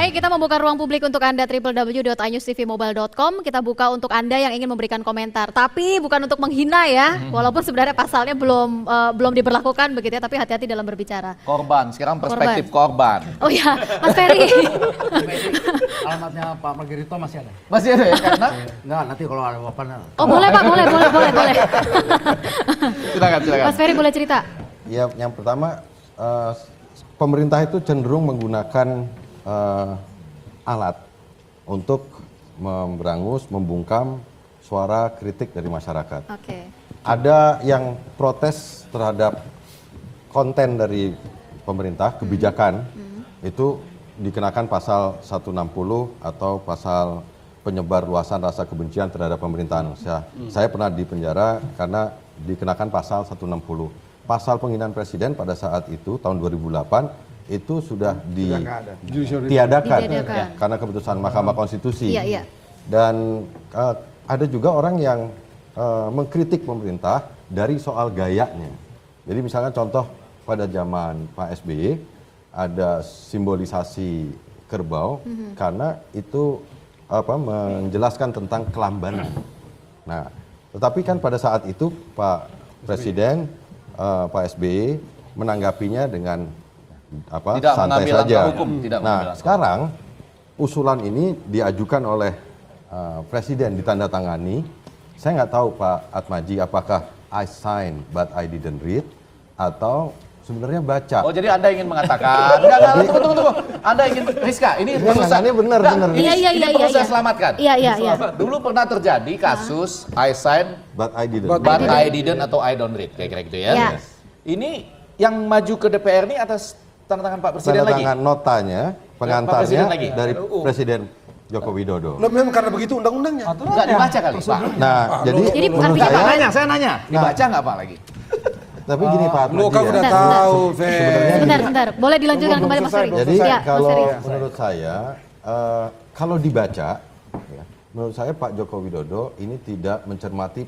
Baik, kita membuka ruang publik untuk Anda www.ainewstvmobile.com. Kita buka untuk Anda yang ingin memberikan komentar. Tapi bukan untuk menghina ya, walaupun sebenarnya pasalnya belum diberlakukan begitu ya, tapi hati-hati dalam berbicara. Korban, sekarang perspektif korban. Oh ya, Mas Ferry. Alamatnya Pak Margarito masih ada? Masih ada ya karena? Enggak, nanti kalau ada apa-apa. Oh boleh Pak, boleh. Silakan. Mas Ferry boleh cerita? Ya, yang pertama pemerintah itu cenderung menggunakan alat untuk memberangus, membungkam suara kritik dari masyarakat. Oke. Ada yang protes terhadap konten dari pemerintah, kebijakan, itu dikenakan pasal 160 atau pasal penyebar luasan rasa kebencian terhadap pemerintahan. Saya pernah dipenjara karena dikenakan pasal 160. Pasal penghinaan presiden pada saat itu, tahun 2008, itu sudah ditiadakan karena keputusan Mahkamah Konstitusi. Iya. Dan ada juga orang yang mengkritik pemerintah dari soal gayanya. Jadi misalnya contoh pada zaman Pak SBY ada simbolisasi kerbau karena itu menjelaskan tentang kelambanan. Nah, tetapi kan pada saat itu Pak Presiden Pak SBY menanggapinya dengan tidak santai mengambil saja. langkah hukum, Sekarang usulan ini diajukan oleh Presiden ditanda-tangani. Saya nggak tahu Pak Atmaji apakah I sign but I didn't read atau sebenarnya baca. Oh jadi Anda ingin mengatakan, enggak, tunggu. Anda ingin, Rizka, ini perlu saya benar. Ini perlu saya selamatkan. Iya. Dulu pernah terjadi kasus I sign But I didn't. but I didn't atau I don't read, kira-kira gitu ya. Iya. Ini yang maju ke DPR ini atas tanda tangan Pak Presiden Tanda lagi? tangan notanya, pengantarnya Presiden lagi? dari Presiden Joko Widodo. Loh, memang karena begitu undang-undangnya. Enggak dibaca kali, Pak. Nah, jadi menurut artinya saya, Saya nanya, dibaca nggak Pak lagi? tapi gini Pak Lo Atmaji kan ya. udah tahu, Fer. Sebentar. Boleh dilanjutkan Belum kembali Mas selesai, Ferry? belum Jadi Ya, Mas kalau Ferry. menurut saya, kalau dibaca, ya, menurut saya Pak Joko Widodo ini tidak mencermati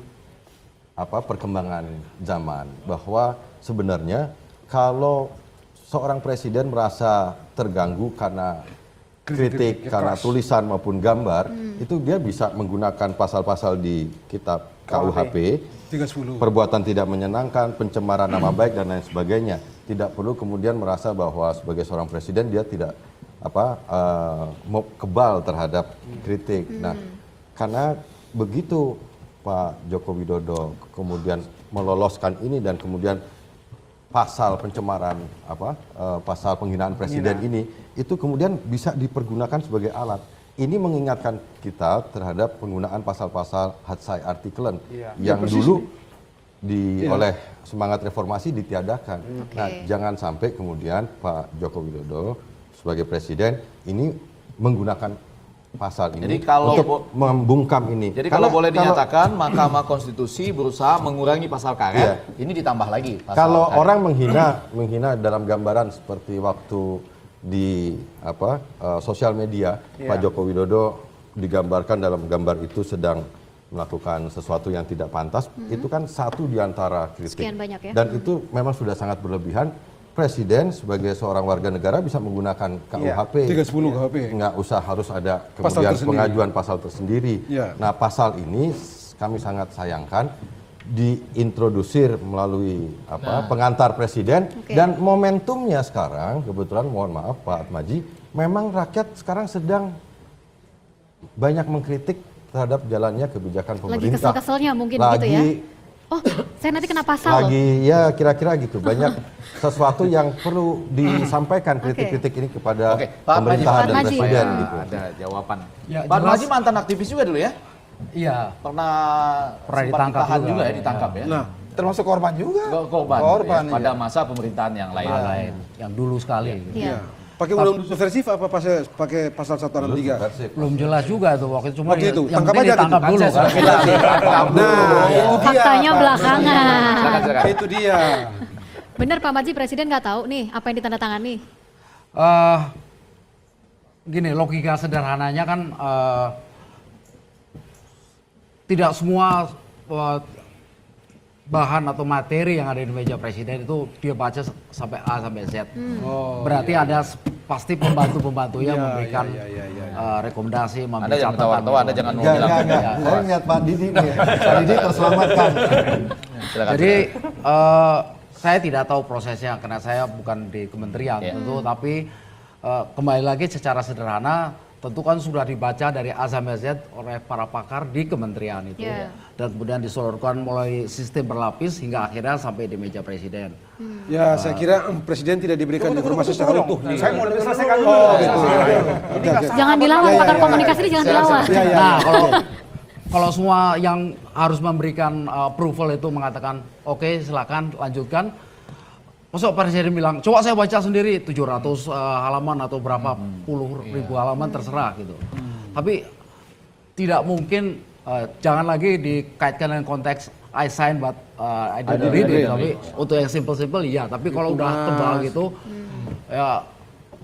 perkembangan zaman, bahwa sebenarnya kalau seorang presiden merasa terganggu karena kritik, karena tulisan maupun gambar, itu dia bisa menggunakan pasal-pasal di kitab KUHP, 310. perbuatan tidak menyenangkan, pencemaran nama baik dan lain sebagainya. Tidak perlu kemudian merasa bahwa sebagai seorang presiden dia tidak kebal terhadap kritik. Nah, karena begitu Pak Joko Widodo kemudian meloloskan ini dan kemudian pasal pencemaran pasal penghinaan presiden ini itu kemudian bisa dipergunakan sebagai alat. Ini mengingatkan kita terhadap penggunaan pasal-pasal hadsai artikelen yang dulu oleh semangat reformasi ditiadakan. Nah, jangan sampai kemudian Pak Joko Widodo sebagai presiden ini menggunakan pasal ini Jadi kalau untuk membungkam ini. Jadi kalau boleh dinyatakan Mahkamah Konstitusi berusaha mengurangi pasal karet, ini ditambah lagi pasal kalau karet. orang menghina dalam gambaran seperti waktu di sosial media, Pak Joko Widodo digambarkan dalam gambar itu sedang melakukan sesuatu yang tidak pantas, itu kan satu di antara kritik. Sekian banyak ya. Dan itu memang sudah sangat berlebihan. Presiden sebagai seorang warga negara bisa menggunakan KUHP. 310 KUHP. Nggak usah harus ada Pasal kemudian tersendiri. pengajuan pasal tersendiri. Iya. Nah, pasal ini kami sangat sayangkan diintrodusir melalui pengantar presiden dan momentumnya sekarang kebetulan mohon maaf Pak Atmaji, memang rakyat sekarang sedang banyak mengkritik terhadap jalannya kebijakan Lagi pemerintah. kesel-keselnya mungkin gitu ya. Oh, saya nanti kena pasal loh. Ya kira-kira gitu. Banyak sesuatu yang perlu disampaikan kritik-kritik ini kepada Pak pemerintahan dan Atmaji. presiden Ya, gitu. ada jawaban. Ya, Pak jelas. Atmaji mantan aktivis juga dulu ya? Iya. Pernah sempat ditangkap ditahan juga, juga ya, ya. ditangkap ya? Nah, termasuk korban juga. Korban, Korban, ya, pada masa pemerintahan yang lain. Yang dulu sekali. Iya. Pakai undang-undang subversif apa pakai pasal 163? Belum jelas juga tuh waktu itu. Cuma Waktu itu, yang tangkap penting aja ditangkap gitu. dulu kan. Nah, itu dia. Faktanya Pak. belakangan. Silakan. Itu dia. Bener Pak Maji, presiden nggak tahu nih apa yang ditandatangani. Gini, logika sederhananya kan tidak semua bahan atau materi yang ada di meja presiden itu dia baca sampai A sampai Z. Berarti ada pasti pembantu-pembantunya memberikan rekomendasi, Anda memberikan jangan tawa-tawa, Anda jangan mau bilang. Enggak. Saya lihat Pak Didi nih. Pak Didi terselamatkan. Silakan. Jadi saya tidak tahu prosesnya karena saya bukan di kementerian tentu, tapi kembali lagi secara sederhana tentu kan sudah dibaca dari A sampai Z oleh para pakar di kementerian itu dan kemudian disolorkan mulai sistem berlapis hingga akhirnya sampai di meja presiden. Ya, saya kira presiden tidak diberikan informasi secara utuh. Saya mau selesaikan dulu. Oh, gitu. Jangan dilawan, pakar komunikasi ini jangan dilawan. Nah, kalau semua yang harus memberikan approval itu mengatakan oke, silakan lanjutkan. Masuk presiden bilang, coba saya baca sendiri 700 halaman atau berapa puluh ribu halaman terserah gitu. Tapi tidak mungkin, jangan lagi dikaitkan dengan konteks I sign but I didn't read it. Tapi untuk yang simple-simple iya, tapi kalau udah tebal gitu ya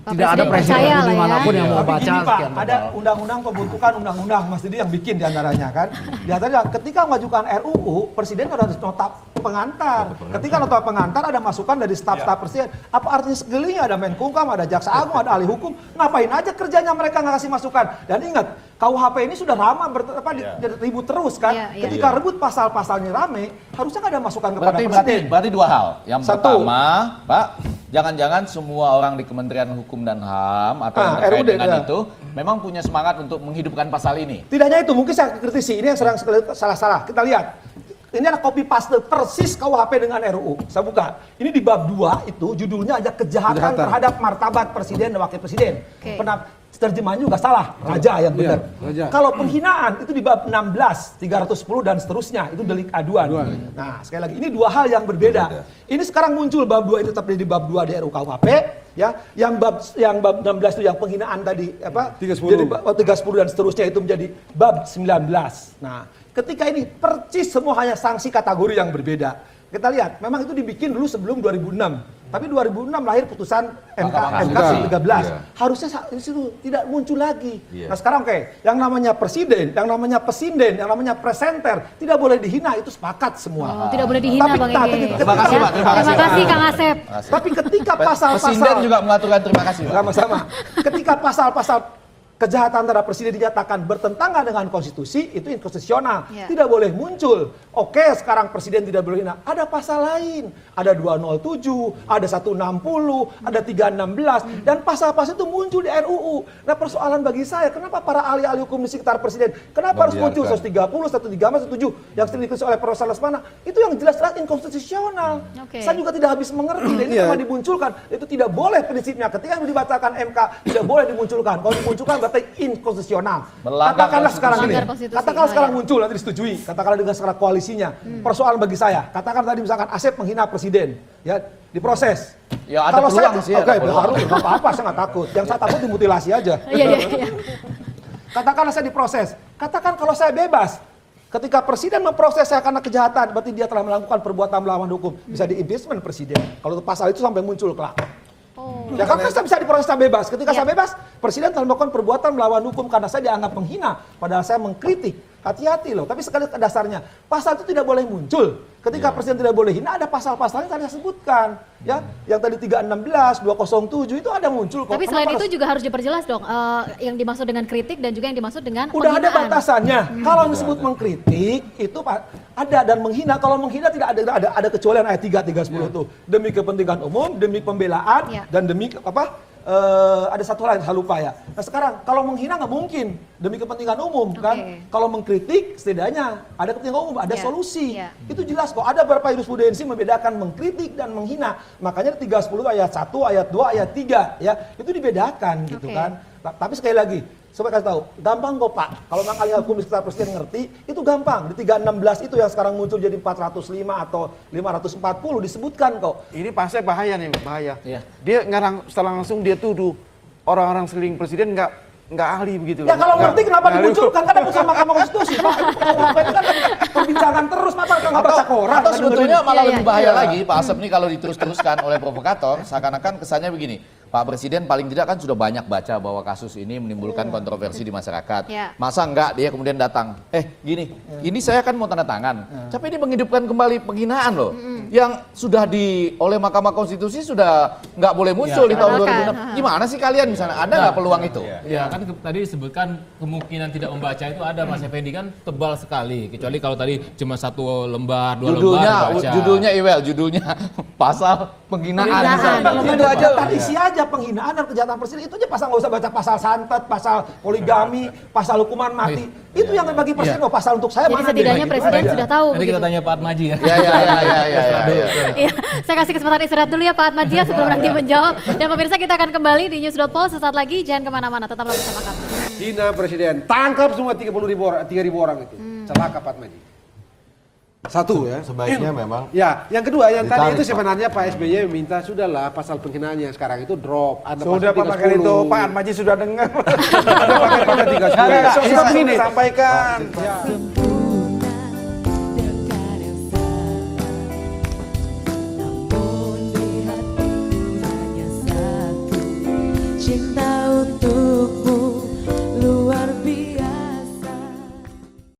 Pak tidak ada Presiden presiden percaya lah ya. dimanapun yang mau Tapi baca gini, Pak, sekian ada tebal. undang-undang pembentukan undang-undang Mas Didi yang bikin diantaranya kan. Diantaranya ketika mengajukan RUU, presiden harus nota pengantar. Ketika nota pengantar ada masukan dari staf-staf presiden. Apa artinya segelingnya ada Menkumham, ada Jaksa Agung, ada ahli hukum. Ngapain aja kerjanya mereka nggak kasih masukan. Dan ingat, KUHP ini sudah lama ribut terus kan. Ketika rebut pasal-pasalnya rame, harusnya nggak ada masukan kepada presiden. Berarti dua hal. Yang Satu. pertama, Pak, jangan-jangan semua orang di Kementerian Hukum dan HAM atau yang terkait RUD, dengan ya. itu memang punya semangat untuk menghidupkan pasal ini. Tidak hanya itu, mungkin saya kritisi. Ini yang sering salah-salah. Kita lihat. Ini adalah copy paste persis KUHP dengan RUU. Saya buka. Ini di bab 2 itu judulnya aja kejahatan terhadap martabat presiden dan wakil presiden. Oke. Terjemahannya juga salah. Raja yang benar. raja. Kalau penghinaan itu di bab 16, 310 dan seterusnya. Itu delik aduan. Nah, sekali lagi ini dua hal yang berbeda. Ini sekarang muncul bab 2 itu tetap di bab 2 di RUU KUHP. Ya, yang bab 16 itu yang penghinaan tadi apa? 310. Jadi bab 310 dan seterusnya itu menjadi bab 19. Nah, ketika ini percis semua hanya sanksi kategori yang berbeda. Kita lihat, memang itu dibikin dulu sebelum 2006. Tapi 2006 lahir putusan MK 13. Harusnya itu tidak muncul lagi. Nah sekarang yang namanya presiden, yang namanya pesinden, yang namanya presenter tidak boleh dihina, itu sepakat semua. Tidak boleh dihina Tapi Bang Ege. Terima kasih, Pak. Terima kasih Kang Asep. Tapi ketika pasal-pasal Presiden juga mengaturkan terima kasih, Pak. sama-sama. Ketika pasal-pasal kejahatan terhadap presiden dinyatakan bertentangan dengan konstitusi, itu inkonstitusional. Ya. Tidak boleh muncul. Oke, sekarang presiden tidak boleh hina. Ada pasal lain. Ada 207, ada 160, ada 316. Dan pasal-pasal itu muncul di RUU. Nah persoalan bagi saya, kenapa para ahli-ahli hukum di sekitar presiden, kenapa harus muncul 130, 134, 137 yang sering dikritik oleh Prof. Lesmana? Itu yang jelas-jelas inkonstitusional. Oke. Saya juga tidak habis mengerti. Dan ini cuma dimunculkan. Itu tidak boleh prinsipnya. Ketika dibatalkan MK, tidak boleh dimunculkan. Kalau dimunculkan berarti inkonstitusional. Melanggar Katakanlah sekarang ini. Melanggar konstitusi. Katakanlah sekarang Ya. muncul nanti disetujui. Katakanlah dengan sekarang koalisinya. Persoalan bagi saya. Katakan tadi misalkan Asep menghina presiden, ya diproses. Ya, ada Kalau peluang saya, sih, oke, ada peluang. harus nggak apa-apa, saya nggak takut. Yang saya takut dimutilasi aja. Iya. Katakanlah saya diproses. Katakan kalau saya bebas. Ketika presiden memproses saya karena kejahatan, berarti dia telah melakukan perbuatan melawan hukum. Bisa di-impeachment presiden. Kalau pasal itu sampai muncul kelak. Ya kan saya bisa diproses saya bebas. Ketika saya bebas, presiden telah melakukan perbuatan melawan hukum karena saya dianggap menghina. Padahal saya mengkritik. Hati-hati loh. Tapi sekali dasarnya, pasal itu tidak boleh muncul. Ketika presiden tidak boleh hina, ada pasal-pasalnya yang tadi saya sebutkan. Ya, yang tadi 316, 207 itu ada muncul kok. Tapi selain Kenapa itu juga harus diperjelas dong, yang dimaksud dengan kritik dan juga yang dimaksud dengan udah ada penghinaan. batasannya. Kalau yang disebut mengkritik itu ada dan menghina. Kalau menghina tidak ada kecualian ayat 3 310 itu. Demi kepentingan umum, demi pembelaan dan demi ada satu hal yang saya lupa ya. Nah sekarang kalau menghina nggak mungkin demi kepentingan umum kan. Kalau mengkritik setidaknya ada kepentingan umum, ada solusi. Itu jelas kok. Ada beberapa jurisprudensi membedakan mengkritik dan menghina. Makanya 310 ayat 1, ayat 2, ayat 3 ya. Itu dibedakan gitu kan. Tapi sekali lagi saya kasih tahu, gampang kok Pak. Kalau memang ahli hukum di sekitar presiden ngerti, itu gampang. Di 316 itu yang sekarang muncul jadi 405 atau 540 disebutkan kok. Ini pasnya bahaya nih, bahaya. Iya. Dia setelah langsung dia tuduh orang-orang sekeliling presiden nggak ahli begitu. Ya kalau ngerti kenapa Nggak ahli. dimunculkan? Kan ada putusan Mahkamah Konstitusi Pak. Itu kan perbincangan terus, maka nggak baca koran. Atau sebetulnya malah Iya, lebih iya. bahaya lagi, Pak Asep ini kalau diterus-teruskan oleh provokator, seakan-akan kesannya begini. Pak Presiden paling tidak kan sudah banyak baca bahwa kasus ini menimbulkan kontroversi di masyarakat. Ya. Masa enggak dia kemudian datang, gini, ini saya kan mau tanda tangan, tapi ini menghidupkan kembali penghinaan loh, yang sudah oleh Mahkamah Konstitusi sudah nggak boleh muncul di tahun 2006. Gimana sih kalian misalnya, ada nggak peluang itu? Ya kan tadi disebutkan kemungkinan tidak membaca itu ada, Mas Effendi, kan tebal sekali. Kecuali kalau tadi cuma 1 lembar, 2 lembar dibaca. Judulnya judulnya pasal penghinaan. Itu aja isi aja penghinaan dan kejahatan presiden, itu aja pasal, nggak usah baca pasal santet, pasal poligami, pasal hukuman mati. Itu yang bagi presiden, pasal untuk saya Jadi mana setidaknya gitu presiden aja. sudah tahu. Nanti kita tanya Pak Atmaji ya. Iya, saya kasih kesempatan istirahat dulu ya Pak Atmaji sebelum nanti menjawab. Dan pemirsa, kita akan kembali di News.pol sesaat lagi, jangan kemana-mana, tetaplah bersama kami. Hina presiden, tangkap semua 3.000 orang itu. Celaka Pak Atmaji. Satu ya. Sebaiknya memang. Ya, yang kedua yang tadi Ditarik, itu Pak. sebenarnya Pak SBY meminta sudahlah pasal penghinaan yang sekarang itu drop. Ada Sudah Pak pasal Makar itu, 310. Pak Atmaji sudah dengar. Ada pasal 310. Itu begini. Sampaikan. Ya. Cinta